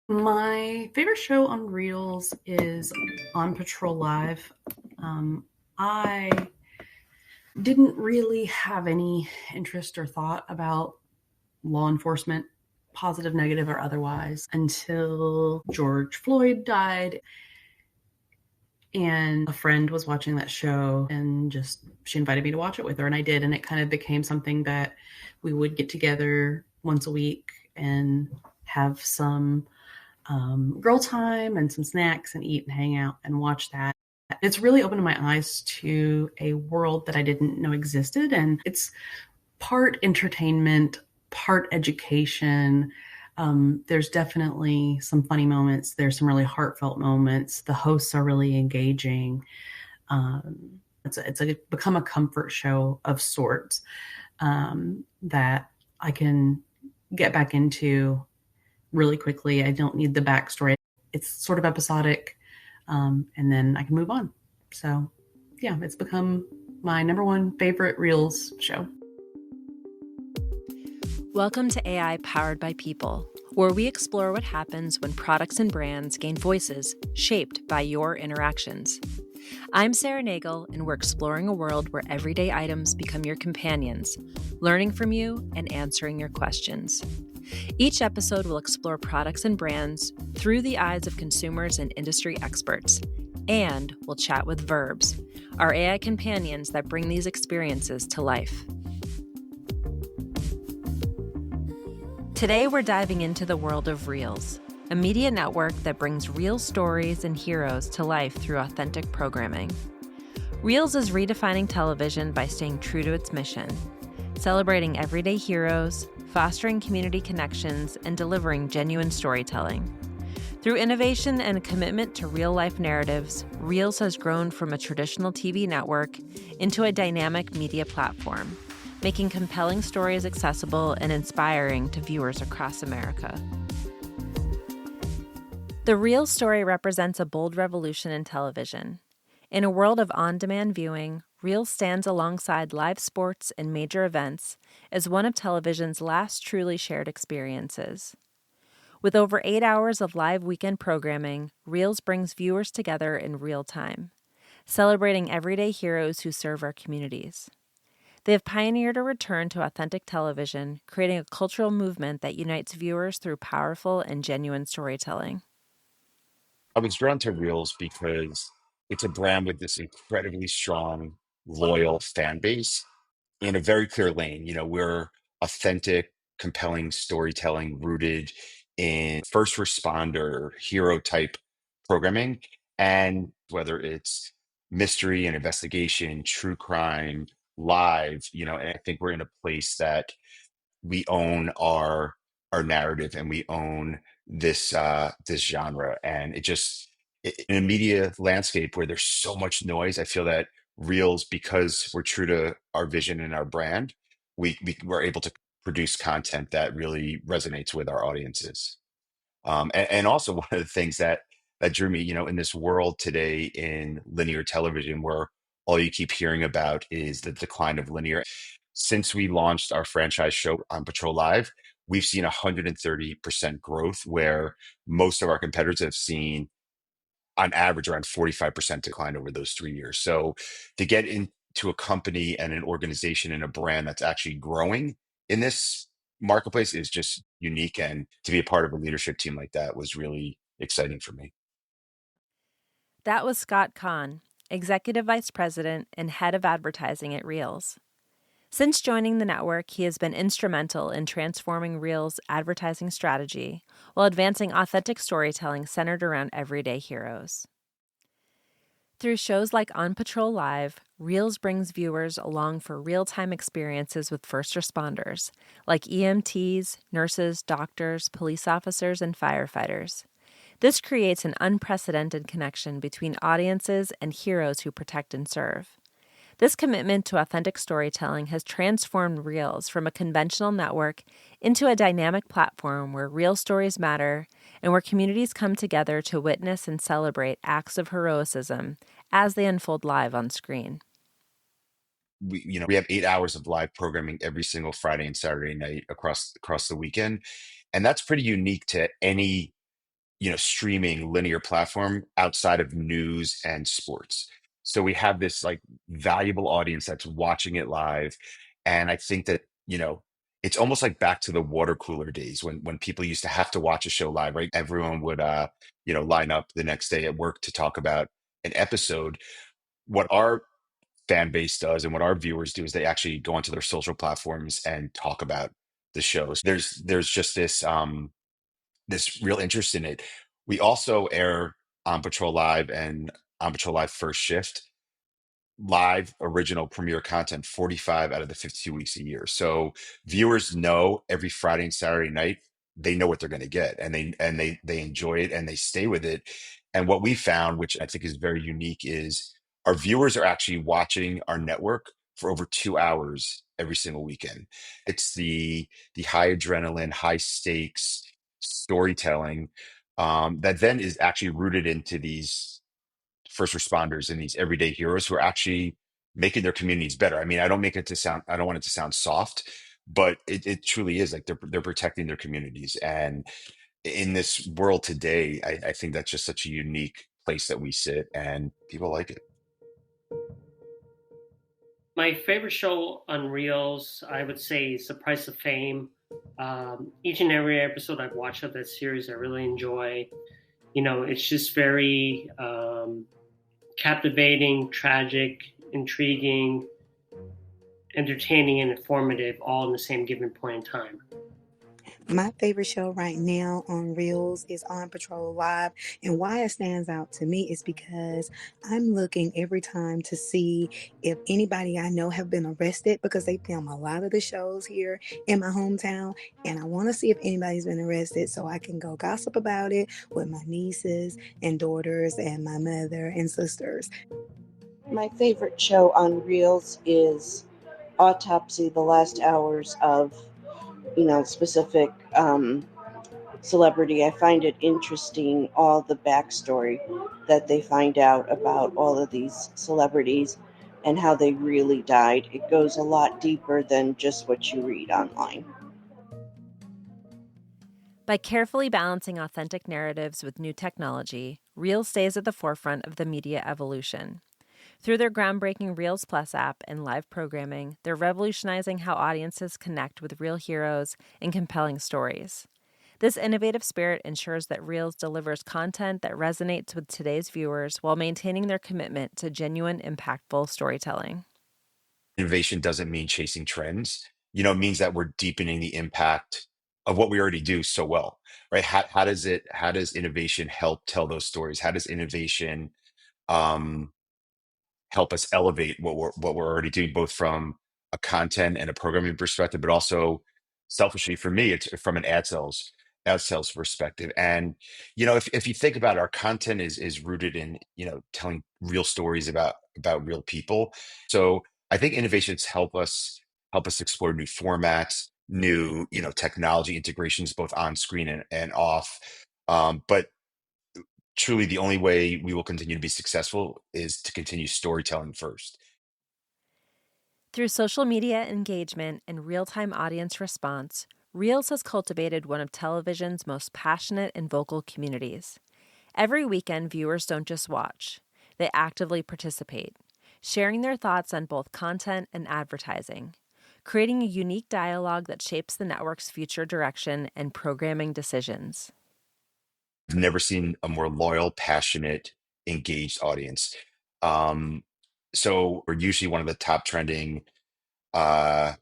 My favorite show on Reels is On Patrol Live. I didn't really have any interest or thought about law enforcement, positive, negative, or otherwise, until George Floyd died. And a friend was watching that show and just she invited me to watch it with her, and I did. And it kind of became something that we would get together once a week and have some girl time and some snacks and eat and hang out and watch that. It's really opened my eyes to a world that I didn't know existed. And it's part entertainment, part education. There's definitely some funny moments. There's some really heartfelt moments. The hosts are really engaging. It's become a comfort show of sorts that I can get back into really quickly. I don't need the backstory. It's sort of episodic, and then I can move on. So, yeah, it's become my number one favorite Reels show. Welcome to AI Powered by People, where we explore what happens when products and brands gain voices shaped by your interactions. I'm Sarah Nagle, and we're exploring a world where everyday items become your companions, learning from you and answering your questions. Each episode will explore products and brands through the eyes of consumers and industry experts. And we'll chat with Verbs, our AI companions that bring these experiences to life. Today, we're diving into the world of Reels, a media network that brings real stories and heroes to life through authentic programming. Reels is redefining television by staying true to its mission, celebrating everyday heroes, fostering community connections, and delivering genuine storytelling. Through innovation and a commitment to real-life narratives, Reels has grown from a traditional TV network into a dynamic media platform, making compelling stories accessible and inspiring to viewers across America. The Reels story represents a bold revolution in television. In a world of on-demand viewing, Reels stands alongside live sports and major events as one of television's last truly shared experiences. With over 8 hours of live weekend programming, Reels brings viewers together in real time, celebrating everyday heroes who serve our communities. They have pioneered a return to authentic television, creating a cultural movement that unites viewers through powerful and genuine storytelling. I was drawn to Reels because it's a brand with this incredibly strong, loyal fan base in a very clear lane. We're authentic, compelling storytelling rooted in first responder, hero type programming. And whether it's mystery and investigation, true crime, live, and I think we're in a place that we own our narrative and we own this genre. And in a media landscape where there's so much noise, I feel that Reels, because we're true to our vision and our brand, we're able to produce content that really resonates with our audiences. And also one of the things that drew me, in this world today in linear television, where all you keep hearing about is the decline of linear. Since we launched our franchise show on Patrol Live, we've seen 130% growth, where most of our competitors have seen, on average, around 45% decline over those 3 years. So to get into a company and an organization and a brand that's actually growing in this marketplace is just unique. And to be a part of a leadership team like that was really exciting for me. That was Scott Kohn, Executive Vice President and Head of Advertising at Reels. Since joining the network, he has been instrumental in transforming Reels' advertising strategy while advancing authentic storytelling centered around everyday heroes. Through shows like On Patrol Live, Reels brings viewers along for real-time experiences with first responders, like EMTs, nurses, doctors, police officers, and firefighters. This creates an unprecedented connection between audiences and heroes who protect and serve. This commitment to authentic storytelling has transformed Reels from a conventional network into a dynamic platform where real stories matter and where communities come together to witness and celebrate acts of heroism as they unfold live on screen. We have 8 hours of live programming every single Friday and Saturday night across the weekend, and that's pretty unique to any streaming linear platform outside of news and sports. So we have this like valuable audience that's watching it live. And I think that, it's almost like back to the water cooler days when people used to have to watch a show live, right? Everyone would line up the next day at work to talk about an episode. What our fan base does and what our viewers do is they actually go onto their social platforms and talk about the shows. There's just this real interest in it. We also air On Patrol Live and On Patrol Live First Shift live original premiere content 45 out of the 52 weeks a year. So viewers know every Friday and Saturday night they know what they're going to get, and they enjoy it and they stay with it. And what we found, which I think is very unique, is our viewers are actually watching our network for over 2 hours every single weekend. It's the high adrenaline, high stakes storytelling that then is actually rooted into these first responders and these everyday heroes who are actually making their communities better. I mean, I don't want it to sound soft, but it truly is like they're protecting their communities. And in this world today, I think that's just such a unique place that we sit, and people like it. My favorite show on Reels, I would say, is The Price of Fame. Each and every episode I've watched of that series, I really enjoy. It's just very captivating, tragic, intriguing, entertaining, and informative, all in the same given point in time. My favorite show right now on Reels is On Patrol Live. And why it stands out to me is because I'm looking every time to see if anybody I know have been arrested, because they film a lot of the shows here in my hometown. And I want to see if anybody's been arrested so I can go gossip about it with my nieces and daughters and my mother and sisters. My favorite show on Reels is Autopsy, the last hours of specific celebrity. I find it interesting, all the backstory that they find out about all of these celebrities and how they really died. It goes a lot deeper than just what you read online. By carefully balancing authentic narratives with new technology, REELZ stays at the forefront of the media evolution. Through their groundbreaking REELZ Plus app and live programming, they're revolutionizing how audiences connect with real heroes and compelling stories. This innovative spirit ensures that REELZ delivers content that resonates with today's viewers while maintaining their commitment to genuine, impactful storytelling. Innovation doesn't mean chasing trends. It means that we're deepening the impact of what we already do so well, right? How does innovation help tell those stories? How does innovation help us elevate what we're already doing, both from a content and a programming perspective, but also selfishly for me, it's from an ad sales perspective. And if you think about it, our content is rooted in telling real stories about real people. So I think innovations help us explore new formats, new technology integrations, both on screen and off. But truly the only way we will continue to be successful is to continue storytelling first. Through social media engagement and real-time audience response, REELZ has cultivated one of television's most passionate and vocal communities. Every weekend, viewers don't just watch. They actively participate, sharing their thoughts on both content and advertising, creating a unique dialogue that shapes the network's future direction and programming decisions. I've never seen a more loyal, passionate, engaged audience. So we're usually one of the top trending uh,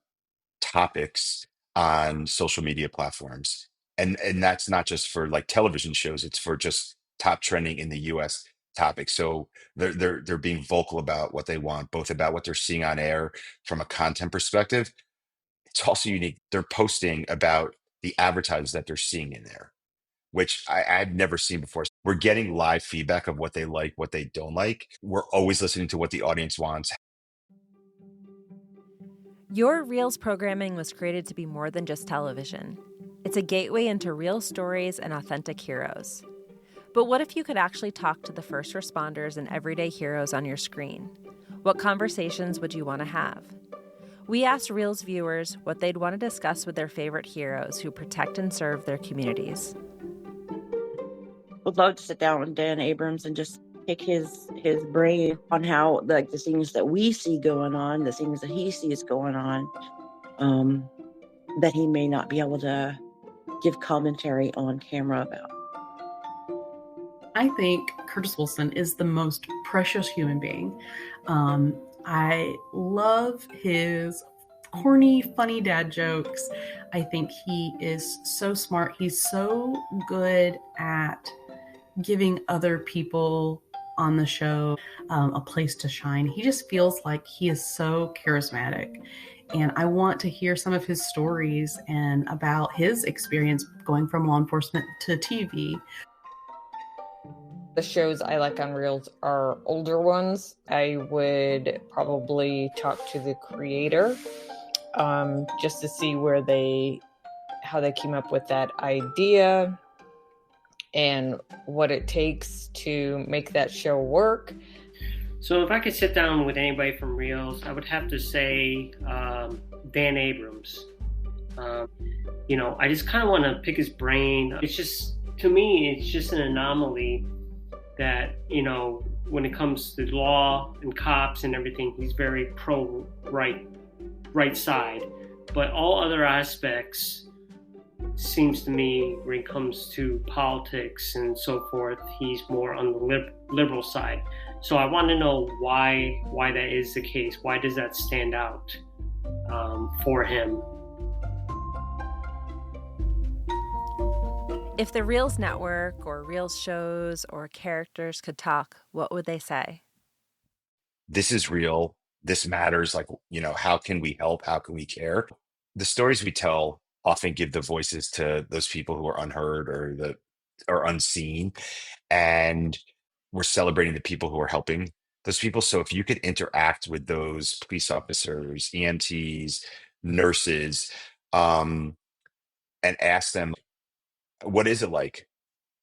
topics on social media platforms, and that's not just for like television shows; it's for just top trending in the U.S. topics. So they're being vocal about what they want, both about what they're seeing on air from a content perspective. It's also unique. They're posting about the advertisers that they're seeing in there, which I've never seen before. We're getting live feedback of what they like, what they don't like. We're always listening to what the audience wants. Your REELZ programming was created to be more than just television. It's a gateway into real stories and authentic heroes. But what if you could actually talk to the first responders and everyday heroes on your screen? What conversations would you want to have? We asked REELZ viewers what they'd want to discuss with their favorite heroes who protect and serve their communities. would love to sit down with Dan Abrams and just pick his brain on how, like, the things that we see going on, the things that he sees going on, that he may not be able to give commentary on camera about. I think Curtis Wilson is the most precious human being. I love his corny, funny dad jokes. I think he is so smart. He's so good at giving other people on the show a place to shine. He just feels like he is so charismatic. And I want to hear some of his stories and about his experience going from law enforcement to TV. The shows I like on Reels are older ones. I would probably talk to the creator just to see how they came up with that idea and what it takes to make that show work. So if I could sit down with anybody from Reels, I would have to say Dan Abrams. I just kind of want to pick his brain. It's just, to me, it's just an anomaly that, when it comes to law and cops and everything, he's very right side. But all other aspects, seems to me, when it comes to politics and so forth, he's more on the liberal side. So I want to know why that is the case. Why does that stand out for him? If the REELZ Network or REELZ shows or characters could talk, what would they say? This is real. This matters. Like, how can we help? How can we care? The stories we tell often give the voices to those people who are unheard or unseen. And we're celebrating the people who are helping those people. So if you could interact with those police officers, EMTs, nurses, and ask them, what is it like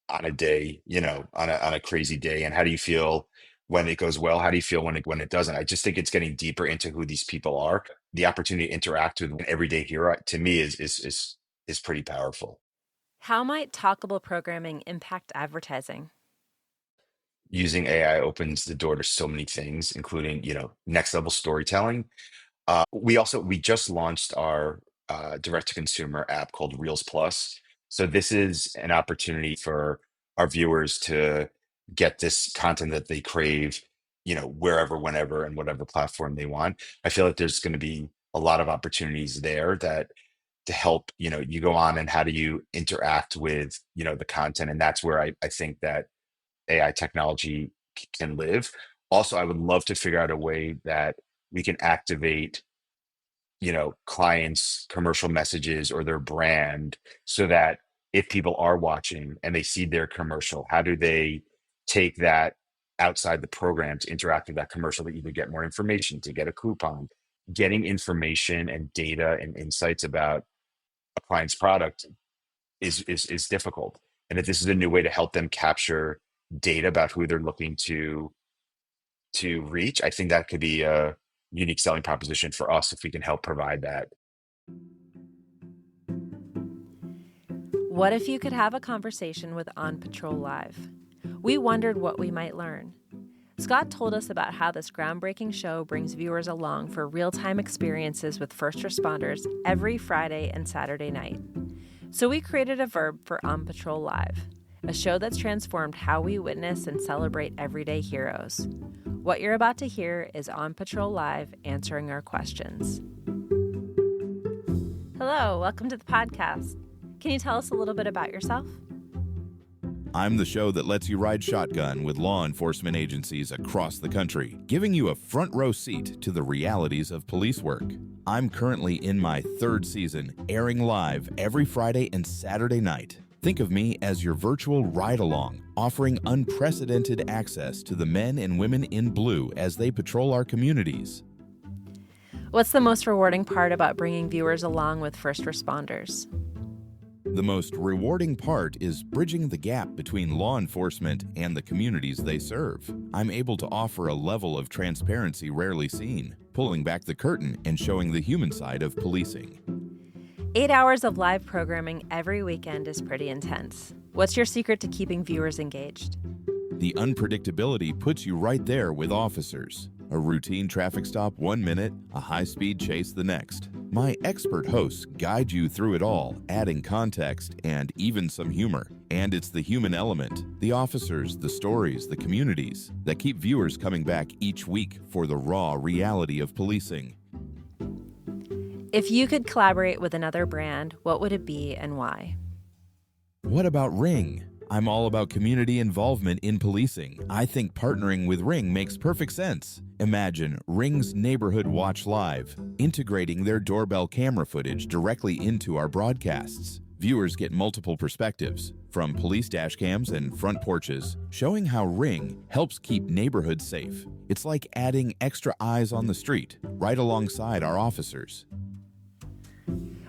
on a day, on a crazy day? And how do you feel when it goes well? How do you feel when it doesn't? I just think it's getting deeper into who these people are. The opportunity to interact with an everyday hero, to me, is pretty powerful. How might talkable programming impact advertising? Using AI opens the door to so many things, including, next level storytelling. We just launched our direct-to-consumer app called REELZ Plus. So this is an opportunity for our viewers to get this content that they crave, wherever, whenever, and whatever platform they want. I feel like there's going to be a lot of opportunities there to help, you go on, and how do you interact with, the content. And that's where I think that AI technology can live. Also, I would love to figure out a way that we can activate clients' commercial messages or their brand, so that if people are watching and they see their commercial, how do they take that outside the program to interact with that commercial, to either get more information, to get a coupon? Getting information and data and insights about a client's product is difficult. And if this is a new way to help them capture data about who they're looking to reach, I think that could be a unique selling proposition for us if we can help provide that. What if you could have a conversation with On Patrol Live? We wondered what we might learn. Scott told us about how this groundbreaking show brings viewers along for real-time experiences with first responders every Friday and Saturday night. So we created a verb for On Patrol Live, a show that's transformed how we witness and celebrate everyday heroes. What you're about to hear is On Patrol Live answering our questions. Hello, welcome to the podcast. Can you tell us a little bit about yourself? I'm the show that lets you ride shotgun with law enforcement agencies across the country, giving you a front row seat to the realities of police work. I'm currently in my third season, airing live every Friday and Saturday night. Think of me as your virtual ride-along, offering unprecedented access to the men and women in blue as they patrol our communities. What's the most rewarding part about bringing viewers along with first responders? The most rewarding part is bridging the gap between law enforcement and the communities they serve. I'm able to offer a level of transparency rarely seen, pulling back the curtain and showing the human side of policing. 8 hours of live programming every weekend is pretty intense. What's your secret to keeping viewers engaged? The unpredictability puts you right there with officers. A routine traffic stop 1 minute, a high-speed chase the next. My expert hosts guide you through it all, adding context and even some humor. And it's the human element, the officers, the stories, the communities, that keep viewers coming back each week for the raw reality of policing. If you could collaborate with another brand, what would it be and why? What about Ring? I'm all about community involvement in policing. I think partnering with Ring makes perfect sense. Imagine Ring's Neighborhood Watch Live, integrating their doorbell camera footage directly into our broadcasts. Viewers get multiple perspectives, from police dash cams and front porches, showing how Ring helps keep neighborhoods safe. It's like adding extra eyes on the street, right alongside our officers.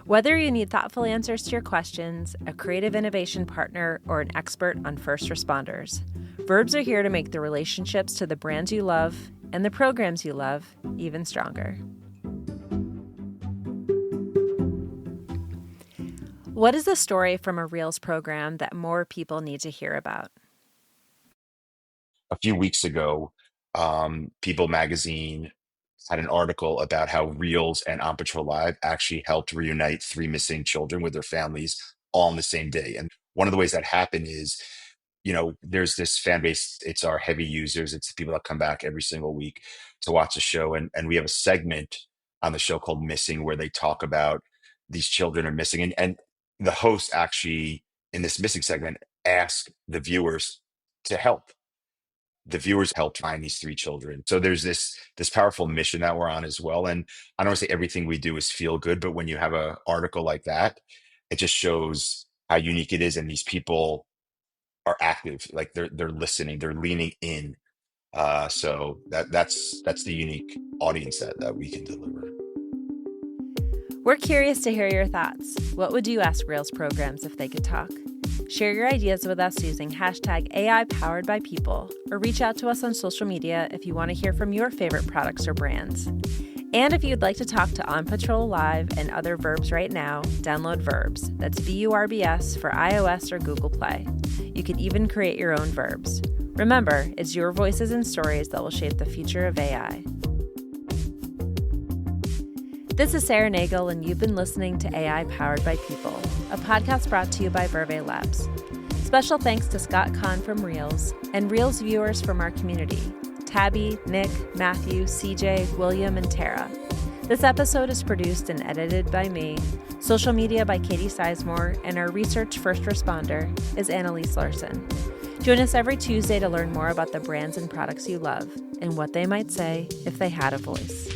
Whether you need thoughtful answers to your questions, a creative innovation partner, or an expert on first responders, Verbs are here to make the relationships to the brands you love and the programs you love even stronger. What is the story from a REELZ program that more people need to hear about? A few weeks ago, People magazine had an article about how Reels and On Patrol Live actually helped reunite 3 missing children with their families all on the same day. And one of the ways that happened is, there's this fan base. It's our heavy users. It's the people that come back every single week to watch the show. And we have a segment on the show called Missing, where they talk about these children are missing. And the host actually, in this missing segment, asked the viewers to help. The viewers helped find these 3 children. So there's this powerful mission that we're on as well. And I don't want to say everything we do is feel good, but when you have an article like that, it just shows how unique it is. And these people are active, like they're listening, they're leaning in. So that's the unique audience that we can deliver. We're curious to hear your thoughts. What would you ask REELZ programs if they could talk? Share your ideas with us using hashtag #AIPoweredByPeople, or reach out to us on social media if you want to hear from your favorite products or brands. And if you'd like to talk to On Patrol Live and other Verbs right now, download Verbs. That's VURBS for iOS or Google Play. You can even create your own verbs. Remember, it's your voices and stories that will shape the future of AI. This is Sarah Nagle, and you've been listening to AI Powered by People, a podcast brought to you by Verve Labs. Special thanks to Scott Kohn from REELZ and REELZ viewers from our community, Tabby, Nick, Matthew, CJ, William, and Tara. This episode is produced and edited by me, social media by Katie Sizemore, and our research first responder is Annalise Larson. Join us every Tuesday to learn more about the brands and products you love and what they might say if they had a voice.